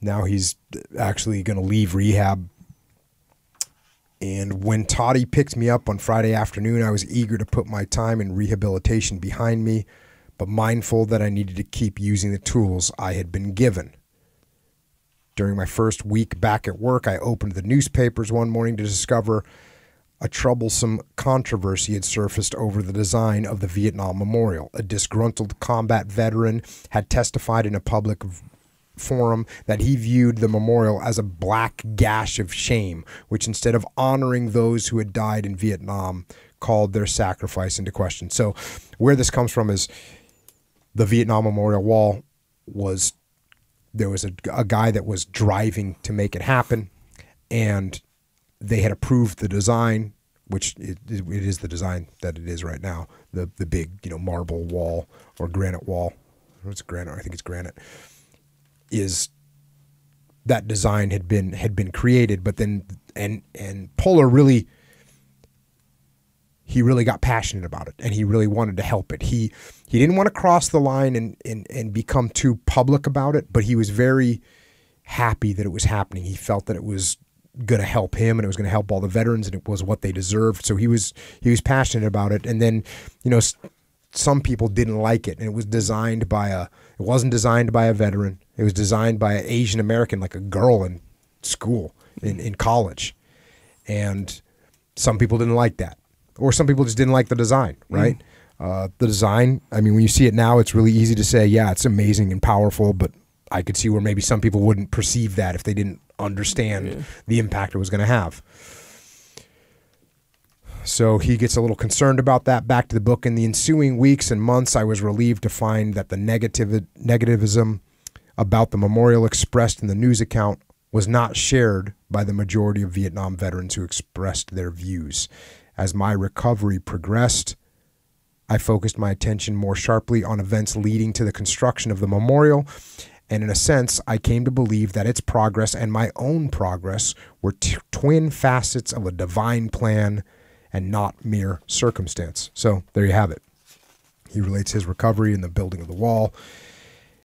Now he's actually going to leave rehab. And when Toddy picked me up on Friday afternoon, I was eager to put my time in rehabilitation behind me, but mindful that I needed to keep using the tools I had been given. During my first week back at work, I opened the newspapers one morning to discover a troublesome controversy had surfaced over the design of the Vietnam Memorial. A disgruntled combat veteran had testified in a public forum that he viewed the memorial as a black gash of shame, which instead of honoring those who had died in Vietnam, called their sacrifice into question. So where this comes from is the Vietnam Memorial Wall there was a guy that was driving to make it happen, and they had approved the design, which it is the design that it is right now, the big, marble wall or granite wall. It's granite. I think it's granite. Is that design had been created, but then and Poehler really got passionate about it, and he really wanted to help it. He didn't want to cross the line and become too public about it, but he was very happy that it was happening. He felt that it was going to help him, and it was going to help all the veterans, and it was what they deserved. So he was passionate about it. And then, some people didn't like it, and it wasn't designed by a veteran. It was designed by an Asian American, like a girl in school, in college. And some people didn't like that. Or some people just didn't like the design, right? The design, when you see it now, it's really easy to say, yeah, it's amazing and powerful, but I could see where maybe some people wouldn't perceive that if they didn't understand the impact it was going to have. So he gets a little concerned about that. Back to the book. In the ensuing weeks and months, I was relieved to find that the negativism about the memorial expressed in the news account was not shared by the majority of Vietnam veterans who expressed their views. As my recovery progressed, I focused my attention more sharply on events leading to the construction of the memorial, and in a sense, I came to believe that its progress and my own progress were twin facets of a divine plan and not mere circumstance. So there you have it. He relates his recovery and the building of the wall.